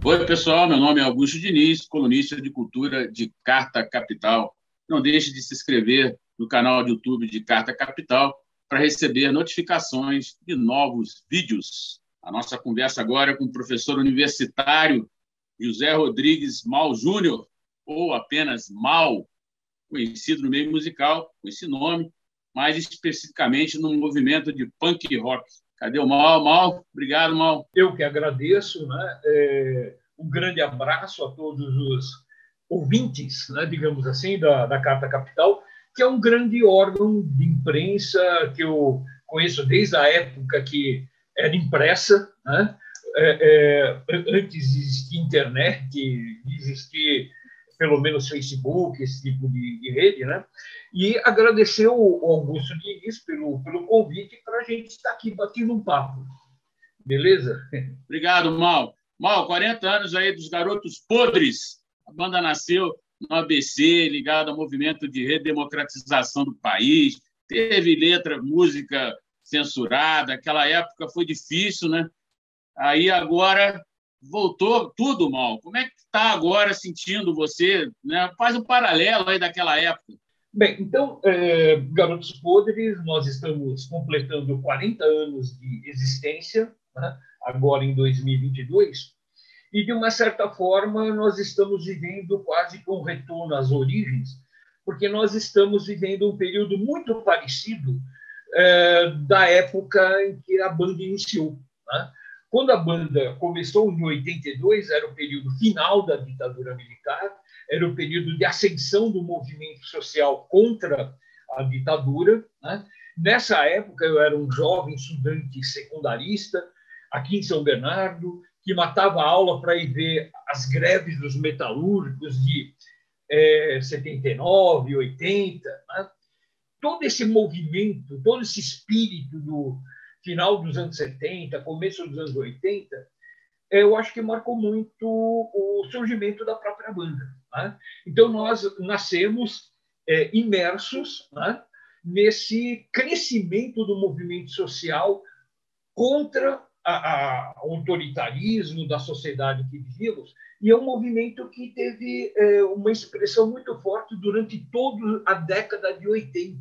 Oi, pessoal. Meu nome é Augusto Diniz, colunista de cultura de Carta Capital. Não deixe de se inscrever no canal do YouTube de Carta Capital para receber notificações de novos vídeos. A nossa conversa agora é com o professor universitário José Rodrigues Mal Júnior, ou apenas Mal, conhecido no meio musical com esse nome, mais especificamente no movimento de punk rock. Cadê o Mal? Mal, obrigado, Mal. Eu que agradeço, né? Um grande abraço a todos os ouvintes, né, digamos assim, da Carta Capital, que é um grande órgão de imprensa que eu conheço desde a época que era impressa, né? Antes de existir internet, de existir pelo menos Facebook, esse tipo de rede, né? E agradecer o Augusto Diniz pelo convite para a gente estar aqui batendo um papo. Beleza? Obrigado, Mal. Mal, 40 anos aí dos Garotos Podres. A banda nasceu no ABC, ligada ao movimento de redemocratização do país. Teve letra, música censurada. Aquela época foi difícil, né? Aí agora voltou tudo, Mal. Como é que está agora sentindo você? Né? Faz um paralelo aí daquela época. Bem, então, Garotos Podres, nós estamos completando 40 anos de existência, né? Agora em 2022, e de uma certa forma nós estamos vivendo quase com um retorno às origens, porque nós estamos vivendo um período muito parecido da época em que a banda iniciou, né? Quando a banda começou em 82, era o período final da ditadura militar, era o período de ascensão do movimento social contra a ditadura, né? Nessa época, eu era um jovem estudante secundarista, aqui em São Bernardo, que matava a aula para ir ver as greves dos metalúrgicos de 79, 80. Né? Todo esse movimento, todo esse espírito do final dos anos 70, começo dos anos 80, eu acho que marcou muito o surgimento da própria banda. Né? Então, nós nascemos imersos, né, nesse crescimento do movimento social contra o autoritarismo da sociedade que vivíamos, e é um movimento que teve uma expressão muito forte durante toda a década de 80.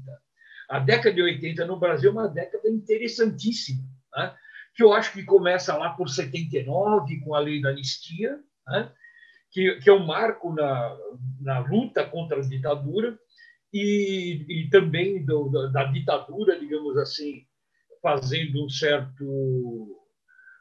A década de 80 no Brasil é uma década interessantíssima, né? Que eu acho que começa lá por 79, com a lei da anistia, né? que é um marco na luta contra a ditadura, e também da ditadura, digamos assim, fazendo um certo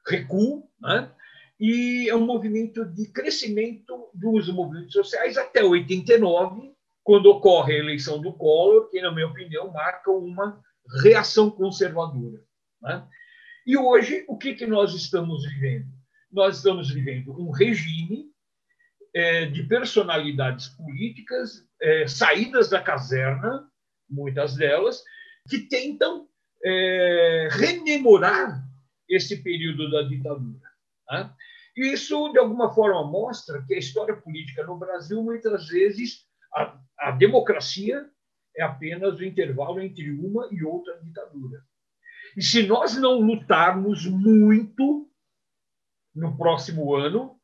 recuo, né? E é um movimento de crescimento dos movimentos sociais até 89, quando ocorre a eleição do Collor, que, na minha opinião, marca uma reação conservadora. Né? E hoje, o que nós estamos vivendo? Nós estamos vivendo um regime de personalidades políticas saídas da caserna, muitas delas, que tentam rememorar esse período da ditadura. Né? E isso, de alguma forma, mostra que a história política no Brasil, muitas vezes, a democracia é apenas o intervalo entre uma e outra ditadura. E se nós não lutarmos muito no próximo ano,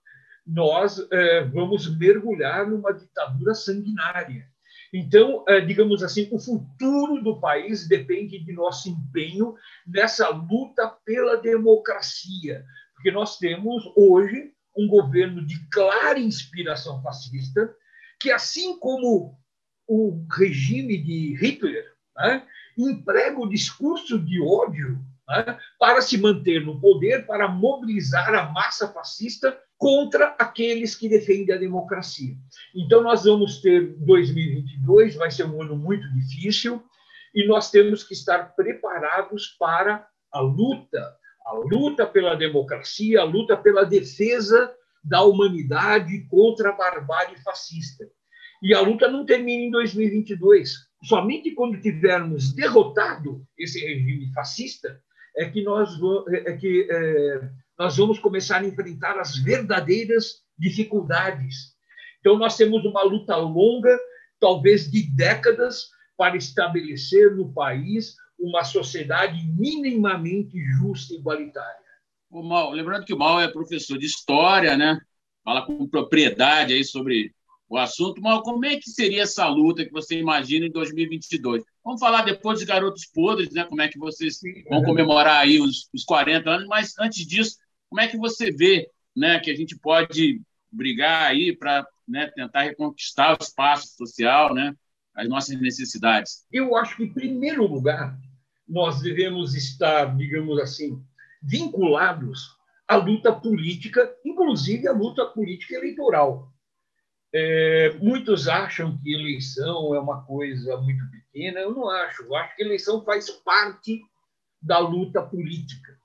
nós vamos mergulhar numa ditadura sanguinária. Então, digamos assim, o futuro do país depende de nosso empenho nessa luta pela democracia, porque nós temos hoje um governo de clara inspiração fascista, que, assim como o regime de Hitler, né, emprega o discurso de ódio, né, para se manter no poder, para mobilizar a massa fascista contra aqueles que defendem a democracia. Então, nós vamos ter 2022, vai ser um ano muito difícil, e nós temos que estar preparados para a luta pela democracia, a luta pela defesa da humanidade contra a barbárie fascista. E a luta não termina em 2022. Somente quando tivermos derrotado esse regime fascista é que nós vamos começar a enfrentar as verdadeiras dificuldades. Então, nós temos uma luta longa, talvez de décadas, para estabelecer no país uma sociedade minimamente justa e igualitária. O Mal, lembrando que o Mal é professor de história, né? fala com propriedade aí sobre o assunto, mas como é que seria essa luta que você imagina em 2022? Vamos falar depois de Garotos Podres, né? Como é que vocês vão comemorar aí os 40 anos, mas antes disso, como é que você vê, né, que a gente pode brigar aí para, né, tentar reconquistar o espaço social, né, as nossas necessidades? Eu acho que, em primeiro lugar, nós devemos estar, digamos assim, vinculados à luta política, inclusive à luta política eleitoral. Muitos acham que eleição é uma coisa muito pequena. Eu não acho. Eu acho que eleição faz parte da luta política,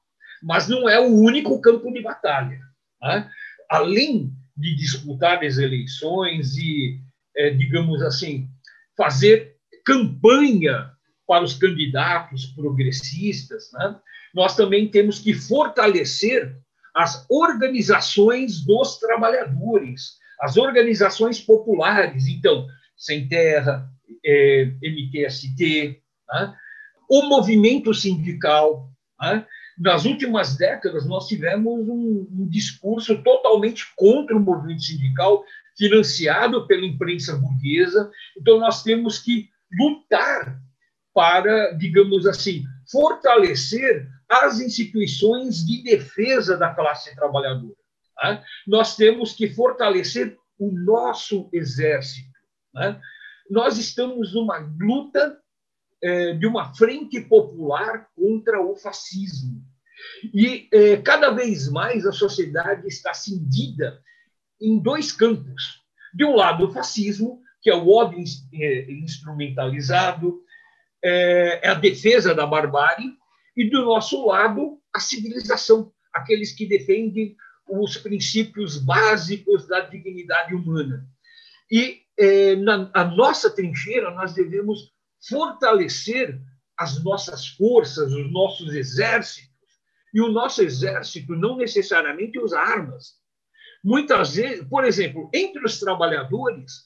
mas não é o único campo de batalha, né? Além de disputar as eleições e, digamos assim, fazer campanha para os candidatos progressistas, né? Nós também temos que fortalecer as organizações dos trabalhadores, as organizações populares, então, Sem Terra, MTST, né? O movimento sindical, né? Nas últimas décadas, nós tivemos um discurso totalmente contra o movimento sindical, financiado pela imprensa burguesa. Então, nós temos que lutar para, digamos assim, fortalecer as instituições de defesa da classe trabalhadora. Né? Nós temos que fortalecer o nosso exército. Né? Nós estamos numa luta de uma frente popular contra o fascismo. E cada vez mais a sociedade está cindida em dois campos. De um lado, o fascismo, que é o ódio instrumentalizado, é a defesa da barbárie, e do nosso lado, a civilização, aqueles que defendem os princípios básicos da dignidade humana. E na nossa trincheira, nós devemos fortalecer as nossas forças, os nossos exércitos, e o nosso exército não necessariamente usa armas. Muitas vezes, por exemplo, entre os trabalhadores,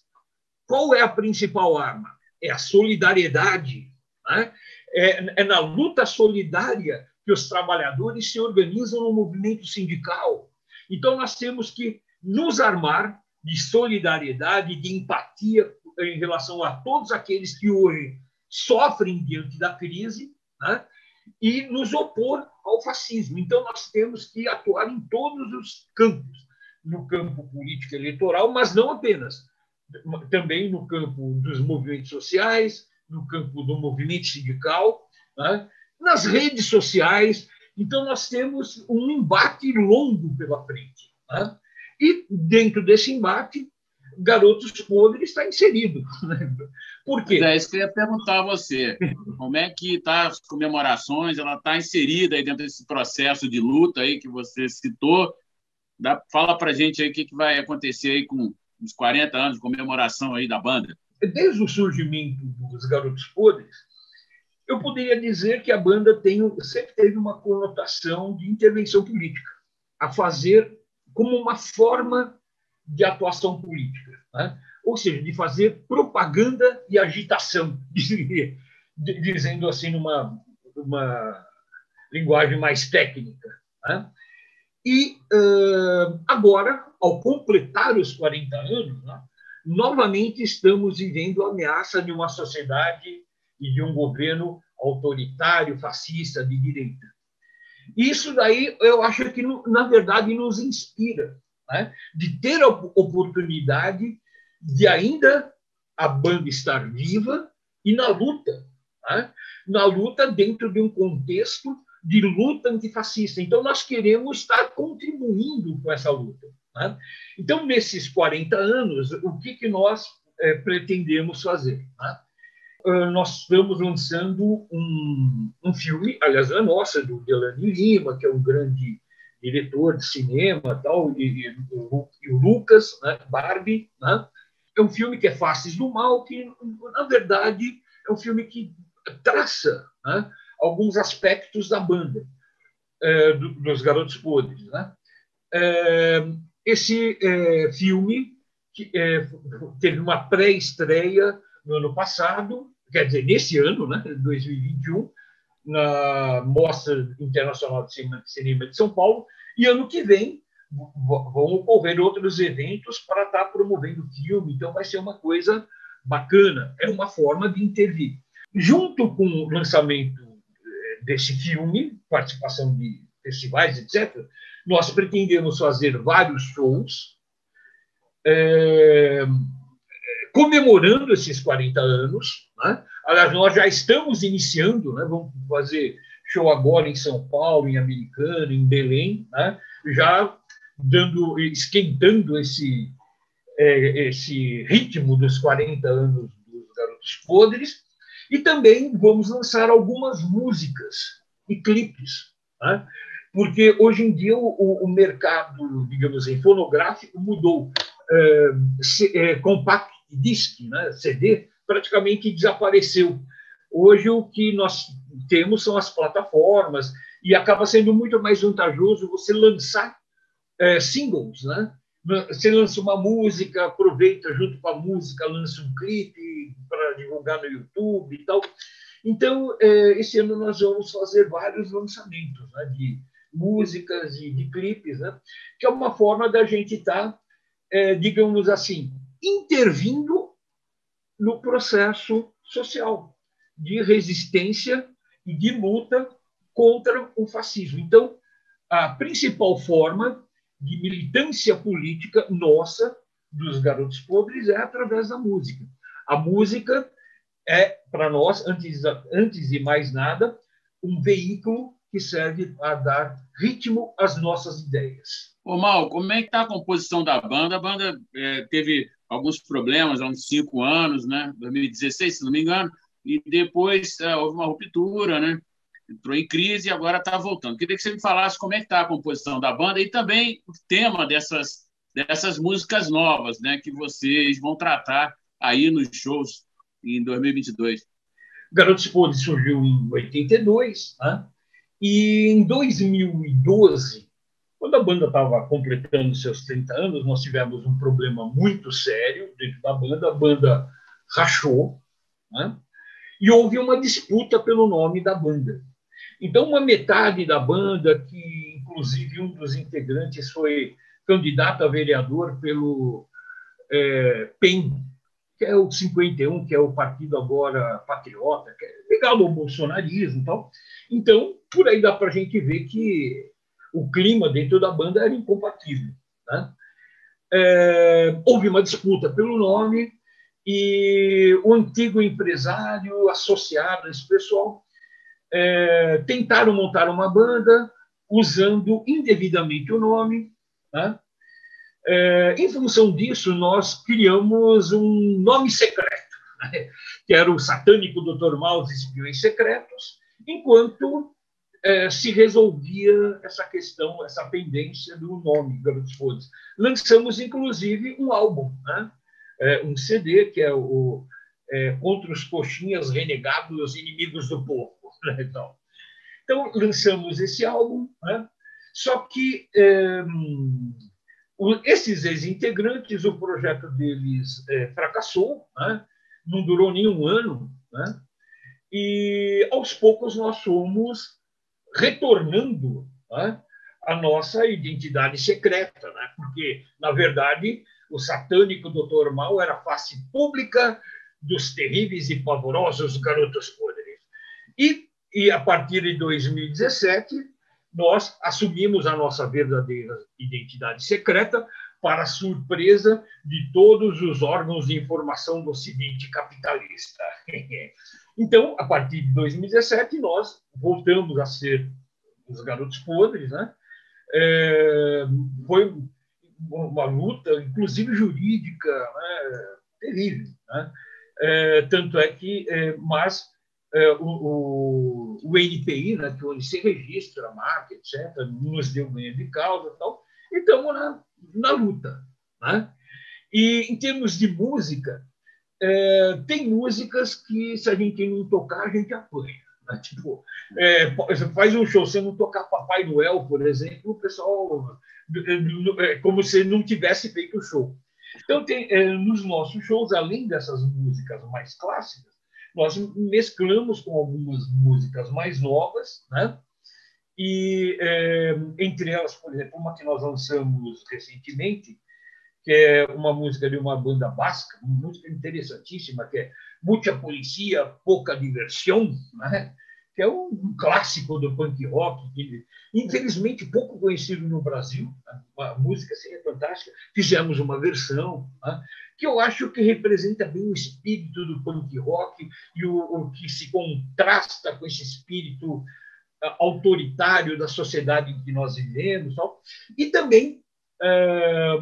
qual é a principal arma? É a solidariedade. Né? É na luta solidária que os trabalhadores se organizam no movimento sindical. Então, nós temos que nos armar de solidariedade, de empatia em relação a todos aqueles que hoje sofrem diante da crise, né? E nos opor ao fascismo. Então, nós temos que atuar em todos os campos, no campo político eleitoral, mas não apenas, também no campo dos movimentos sociais, no campo do movimento sindical, né? Nas redes sociais. Então, nós temos um embate longo pela frente. Né? E, dentro desse embate, Garotos Podres está inserido. Por quê? É isso que eu ia perguntar a você. Como é que estão as comemorações? Ela está inserida aí dentro desse processo de luta aí que você citou? Fala para a gente aí o que vai acontecer aí com os 40 anos de comemoração aí da banda. Desde o surgimento dos Garotos Podres, eu poderia dizer que a banda sempre teve uma conotação de intervenção política, a fazer como uma forma de atuação política, né? Ou seja, de fazer propaganda e agitação, dizendo assim numa linguagem mais técnica. Né? E agora, ao completar os 40 anos, né, novamente estamos vivendo a ameaça de uma sociedade e de um governo autoritário, fascista, de direita. Isso daí eu acho que, na verdade, nos inspira, né? De ter a oportunidade de ainda a banda estar viva e na luta, né? Na luta dentro de um contexto de luta antifascista. Então, nós queremos estar contribuindo com essa luta. Né? Então, nesses 40 anos, o que nós pretendemos fazer? Né? Nós estamos lançando um filme, aliás, não é nossa, do Delaney Lima, que é um grande diretor de cinema, tal, e o Lucas, né, Barbie. Né? É um filme que é Faces do Mal, que, na verdade, é um filme que traça, né, alguns aspectos da banda, dos Garotos Podres. Né? Esse filme teve uma pré-estreia no ano passado, quer dizer, nesse ano, né, 2021, na Mostra Internacional de Cinema de São Paulo, e ano que vem vão ocorrer outros eventos para estar promovendo o filme, então vai ser uma coisa bacana, é uma forma de intervir. Junto com o lançamento desse filme, participação de festivais, etc., nós pretendemos fazer vários shows comemorando esses 40 anos. Né? Aliás, nós já estamos iniciando, né? Vamos fazer show agora em São Paulo, em Americana, em Belém, né? Já esquentando esse ritmo dos 40 anos dos Garotos Podres, e também vamos lançar algumas músicas e clipes, né? Porque hoje em dia o mercado, digamos assim, fonográfico mudou. Compact disc, né? CD, praticamente desapareceu. Hoje o que nós temos são as plataformas, e acaba sendo muito mais vantajoso você lançar singles, né? Você lança uma música, aproveita junto com a música, lança um clipe para divulgar no YouTube e tal. Então, esse ano nós vamos fazer vários lançamentos, né, de músicas e de clipes, né, que é uma forma da gente estar, digamos assim, intervindo no processo social de resistência e de luta contra o fascismo. Então, a principal forma de militância política nossa, dos Garotos Podres, é através da música. A música é, para nós, antes de mais nada, um veículo que serve a dar ritmo às nossas ideias. Ô, Mal, como é que está a composição da banda? A banda teve alguns problemas há uns 5 anos, né? 2016, se não me engano, e depois houve uma ruptura, né? Entrou em crise e agora está voltando. Queria que você me falasse como é que está a composição da banda e também o tema dessas músicas novas, né, que vocês vão tratar aí nos shows em 2022. Garotos Podres surgiu em 82, né? E em 2012, quando a banda estava completando seus 30 anos, nós tivemos um problema muito sério dentro da banda. A banda rachou, né? E houve uma disputa pelo nome da banda. Então, uma metade da banda, que inclusive um dos integrantes foi candidato a vereador pelo PEN, que é o 51, que é o partido agora patriota, que é ligado ao bolsonarismo e tal. Então, por aí dá para a gente ver que o clima dentro da banda era incompatível, né? Houve uma disputa pelo nome e o antigo empresário associado a esse pessoal tentaram montar uma banda usando indevidamente o nome, né? Em função disso, nós criamos um nome secreto, né? Que era o Satânico Dr. Mouse e Espiões Secretos, enquanto se resolvia essa questão, essa pendência do nome Garotos Podres. Lançamos, inclusive, um álbum, né? Um CD, que é o Contra os Coxinhas Renegados Inimigos do Povo. Né? Então, lançamos esse álbum, né? Só que esses ex-integrantes, o projeto deles fracassou, né? Não durou nem um ano, né? E aos poucos nós fomos retornando, né, a nossa identidade secreta, né? Porque, na verdade, o satânico Dr. Mal era face pública dos terríveis e pavorosos Garotos Podres. E a partir de 2017, nós assumimos a nossa verdadeira identidade secreta, para a surpresa de todos os órgãos de informação do Ocidente capitalista. Então, a partir de 2017, nós voltamos a ser os Garotos Podres, né? Foi uma luta, inclusive jurídica, né? Terrível, né? Tanto é que, mas o NPI, né, que onde se registra a marca, etc., nos deu ganho de causa e tal, e estamos na luta, né? E em termos de música, tem músicas que, se a gente não tocar, a gente apanha. Né? Tipo, faz um show, se não tocar Papai Noel, por exemplo, o pessoal é como se não tivesse feito o show. Então, nos nossos shows, além dessas músicas mais clássicas, nós mesclamos com algumas músicas mais novas, né? e entre elas, por exemplo, uma que nós lançamos recentemente, que é uma música de uma banda basca, uma música interessantíssima, que é Mucha Policía, Poca Diversión, né? Que é um clássico do punk rock, que, infelizmente, pouco conhecido no Brasil. A música assim, é fantástica. Fizemos uma versão, né? Que eu acho que representa bem o espírito do punk rock e o que se contrasta com esse espírito autoritário da sociedade em que nós vivemos. E também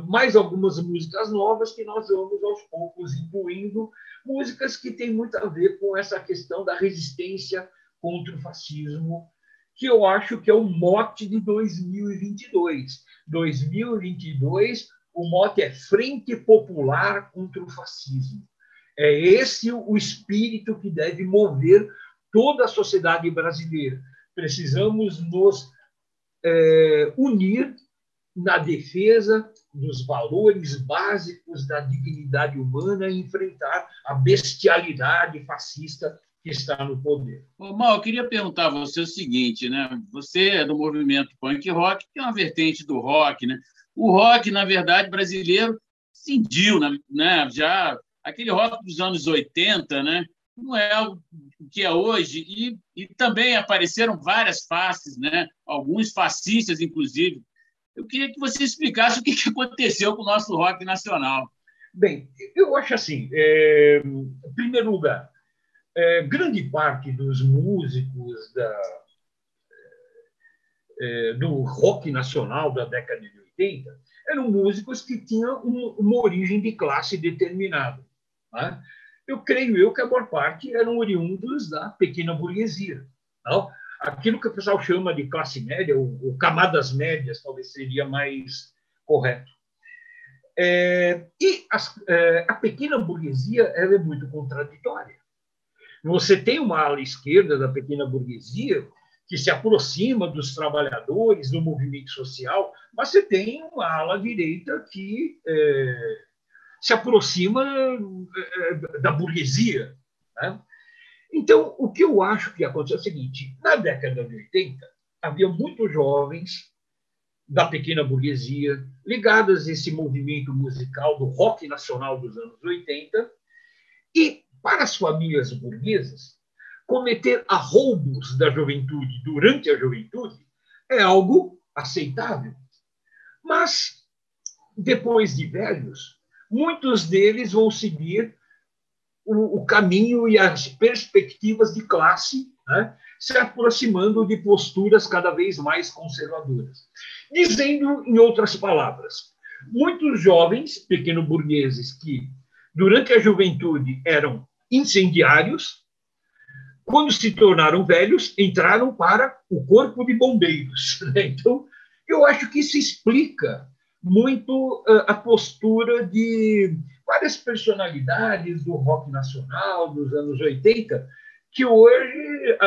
mais algumas músicas novas que nós vamos, aos poucos, incluindo músicas que têm muito a ver com essa questão da resistência contra o fascismo, que eu acho que é o mote de 2022. 2022, o mote é Frente Popular contra o Fascismo. É esse o espírito que deve mover toda a sociedade brasileira. Precisamos nos unir na defesa dos valores básicos da dignidade humana e enfrentar a bestialidade fascista que está no poder. Mal, eu queria perguntar a você o seguinte, né? Você é do movimento punk rock, que é uma vertente do rock, né? O rock, na verdade, brasileiro, cindiu, né? Já aquele rock dos anos 80, né? Não é o que é hoje, e também apareceram várias faces, né? Alguns fascistas, inclusive. Eu queria que você explicasse o que aconteceu com o nosso rock nacional. Bem, eu acho assim, em primeiro lugar, grande parte dos músicos do rock nacional da década de 80 eram músicos que tinham uma origem de classe determinada. Né? Eu creio que a maior parte eram oriundos da pequena burguesia. Não? Aquilo que o pessoal chama de classe média, ou camadas médias, talvez seria mais correto. E a pequena burguesia ela é muito contraditória. Você tem uma ala esquerda da pequena burguesia que se aproxima dos trabalhadores, do movimento social, mas você tem uma ala direita que se aproxima da burguesia. Né? Então, o que eu acho que aconteceu é o seguinte: na década de 80, havia muitos jovens da pequena burguesia ligados a esse movimento musical do rock nacional dos anos 80, e, para as famílias burguesas, cometer arroubos da juventude durante a juventude é algo aceitável. Mas, depois de velhos, muitos deles vão seguir o caminho e as perspectivas de classe, né, se aproximando de posturas cada vez mais conservadoras. Dizendo, em outras palavras, muitos jovens pequeno-burgueses que, durante a juventude, eram incendiários, quando se tornaram velhos, entraram para o corpo de bombeiros. Então, eu acho que isso explica muito a postura de várias personalidades do rock nacional dos anos 80, que hoje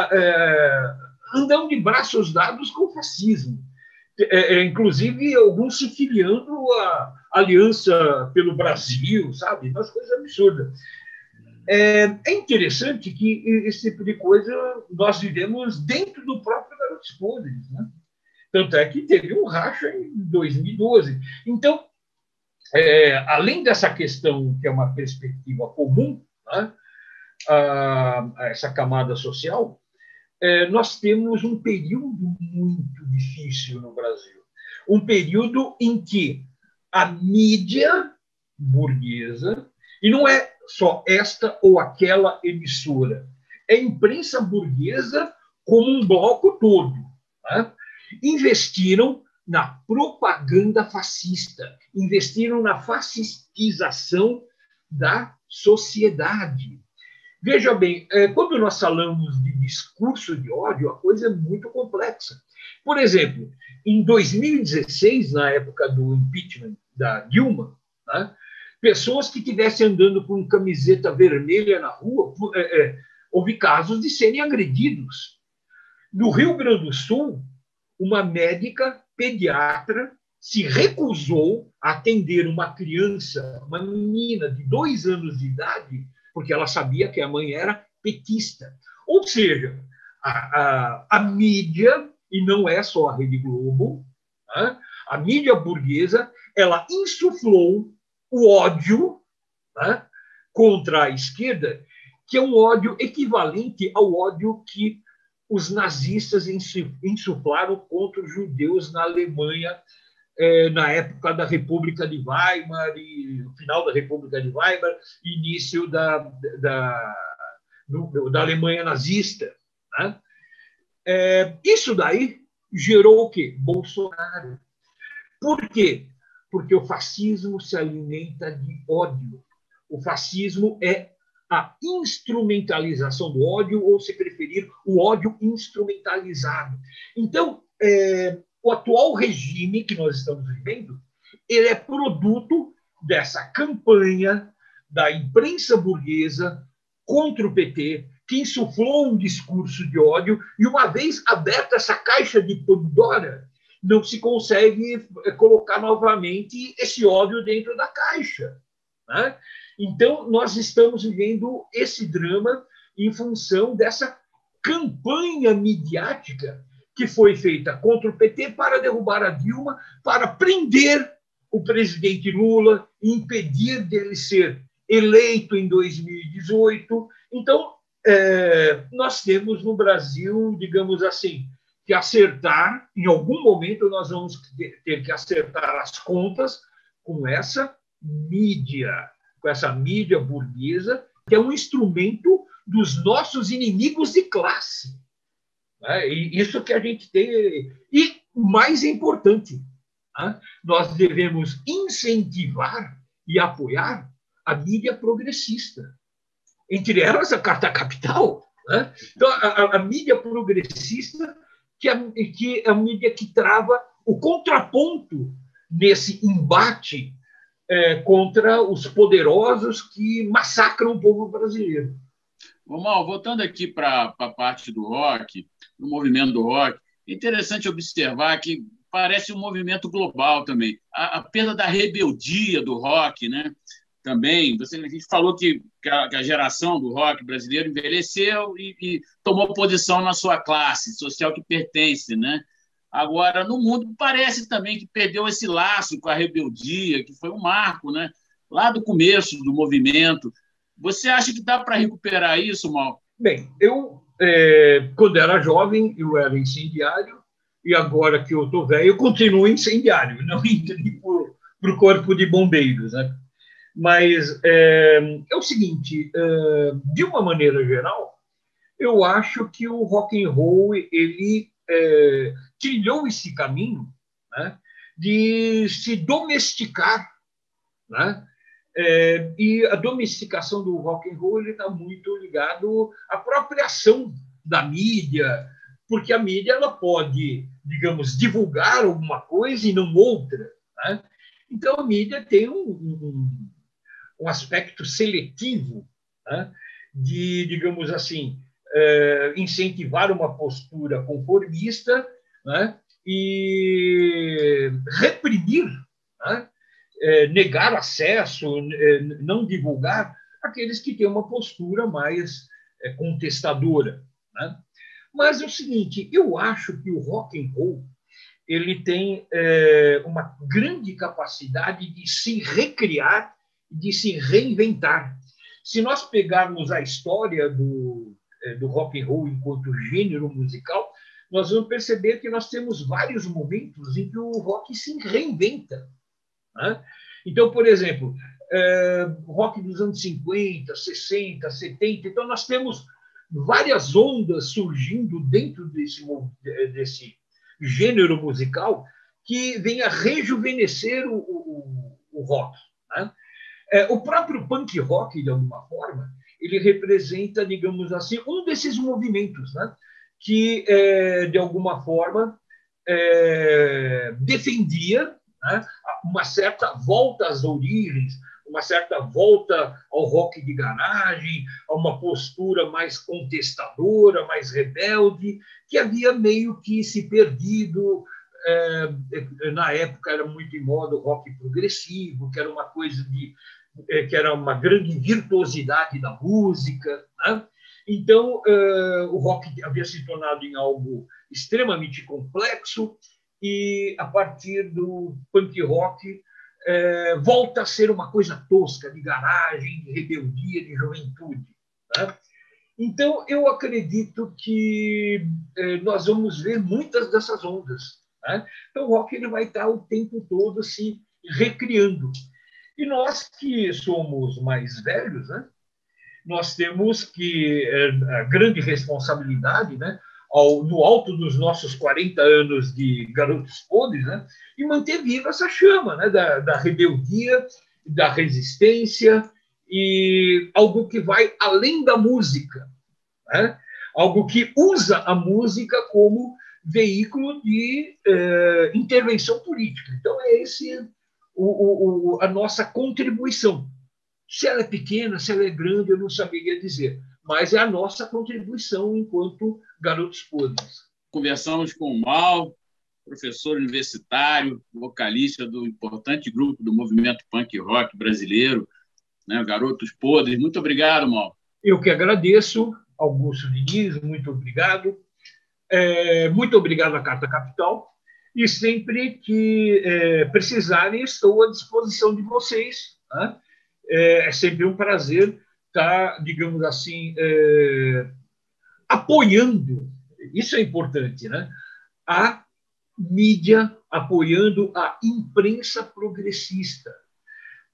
andam de braços dados com o fascismo. Inclusive, alguns se filiando à Aliança pelo Brasil, sabe? Umas coisas absurdas. É interessante que esse tipo de coisa nós vivemos dentro do próprio Garotos Podres, né? Tanto é que teve um racha em 2012. Então, além dessa questão que é uma perspectiva comum, né, a essa camada social, nós temos um período muito difícil no Brasil. Um período em que a mídia burguesa, e não é só esta ou aquela emissora, é a imprensa burguesa como um bloco todo, né? Investiram na propaganda fascista, investiram na fascistização da sociedade. Veja bem, quando nós falamos de discurso de ódio, a coisa é muito complexa. Por exemplo, em 2016, na época do impeachment da Dilma, né, pessoas que estivessem andando com camiseta vermelha na rua, houve casos de serem agredidos. No Rio Grande do Sul, uma médica pediatra se recusou a atender uma criança, uma menina de 2 anos de idade, porque ela sabia que a mãe era petista. Ou seja, a mídia e não é só a Rede Globo, né? A mídia burguesa, ela insuflou o ódio, né, contra a esquerda, que é um ódio equivalente ao ódio que os nazistas insuflaram contra os judeus na Alemanha, na época da República de Weimar, e no final da República de Weimar, início da Alemanha nazista. Né? Isso daí gerou o quê? Bolsonaro. Por quê? Porque o fascismo se alimenta de ódio. O fascismo é a instrumentalização do ódio, ou, se preferir, o ódio instrumentalizado. Então, o atual regime que nós estamos vivendo, ele é produto dessa campanha da imprensa burguesa contra o PT, que insuflou um discurso de ódio, e uma vez aberta essa caixa de Pandora, não se consegue colocar novamente esse ódio dentro da caixa. Né? Então, nós estamos vivendo esse drama em função dessa campanha midiática que foi feita contra o PT para derrubar a Dilma, para prender o presidente Lula, impedir dele ser eleito em 2018. Então, nós temos no Brasil, digamos assim, que acertar, em algum momento nós vamos ter que acertar as contas com essa mídia burguesa, que é um instrumento dos nossos inimigos de classe. E isso que a gente tem. E, mais importante, nós devemos incentivar e apoiar a mídia progressista. Entre elas, a Carta Capital. Então, a mídia progressista, que é a mídia que trava o contraponto nesse embate contra os poderosos que massacram o povo brasileiro. Mal, voltando aqui para a parte do rock, do movimento do rock, é interessante observar que parece um movimento global também. A perda da rebeldia do rock, né? Também, a gente falou que a geração do rock brasileiro envelheceu e tomou posição na sua classe social que pertence, né? Agora, no mundo, parece também que perdeu esse laço com a rebeldia, que foi um marco, né? Lá do começo do movimento. Você acha que dá para recuperar isso, Mal? Bem, eu, quando era jovem, eu era incendiário, e agora que eu estou velho, eu continuo incendiário, não entrei para o corpo de bombeiros, né? Mas é o seguinte, de uma maneira geral, eu acho que o rock and roll ele trilhou esse caminho, né, de se domesticar, né? E a domesticação do rock and roll está muito ligado à própria ação da mídia, porque a mídia ela pode, digamos, divulgar alguma coisa e não outra. Né? Então, a mídia tem um aspecto seletivo, né? De, digamos assim, incentivar uma postura conformista, né? E reprimir, né? Negar acesso, não divulgar aqueles que têm uma postura mais contestadora. Né? Mas é o seguinte, eu acho que o rock and roll ele tem uma grande capacidade de se recriar, de se reinventar. Se nós pegarmos a história do rock and roll enquanto gênero musical, nós vamos perceber que nós temos vários momentos em que o rock se reinventa. Né? Então, por exemplo, rock dos anos 50, 60, 70, então nós temos várias ondas surgindo dentro desse gênero musical que vem a rejuvenescer o rock. Né? O próprio punk rock, de alguma forma, ele representa, digamos assim, um desses movimentos, né? Que, de alguma forma, defendia, né, uma certa volta às origens, uma certa volta ao rock de garagem, a uma postura mais contestadora, mais rebelde, que havia meio que se perdido. Na época era muito em moda o rock progressivo, que era uma coisa que era uma grande virtuosidade da música, né? Então, o rock havia se tornado em algo extremamente complexo e, a partir do punk rock, volta a ser uma coisa tosca, de garagem, de rebeldia, de juventude. Né? Então, eu acredito que nós vamos ver muitas dessas ondas. Né? Então, o rock ele vai estar o tempo todo se recriando. E nós que somos mais velhos, né? Nós temos que a grande responsabilidade, né? No alto dos nossos 40 anos de Garotos Podres, né? E manter viva essa chama, né? Da rebeldia, da resistência, e algo que vai além da música, né? Algo que usa a música como veículo de intervenção política. Então, é esse a nossa contribuição. Se ela é pequena, se ela é grande, eu não saberia dizer, mas é a nossa contribuição enquanto Garotos Podres. Conversamos com o Mal, professor universitário, vocalista do importante grupo do movimento punk rock brasileiro, né, Garotos Podres. Muito obrigado, Mal. Eu que agradeço, Augusto Diniz, muito obrigado. Muito obrigado à Carta Capital. E sempre que precisarem, estou à disposição de vocês. Né? É sempre um prazer estar, digamos assim, apoiando, isso é importante, né? A mídia, apoiando a imprensa progressista.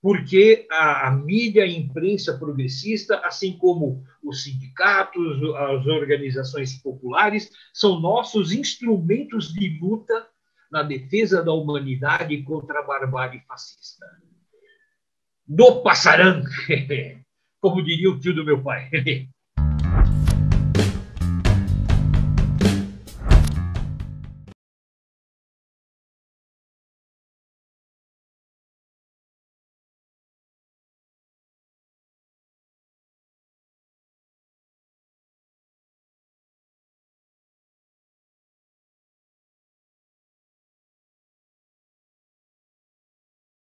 Porque a mídia, a imprensa progressista, assim como os sindicatos, as organizações populares, são nossos instrumentos de luta na defesa da humanidade contra a barbárie fascista. No passarão, como diria o tio do meu pai.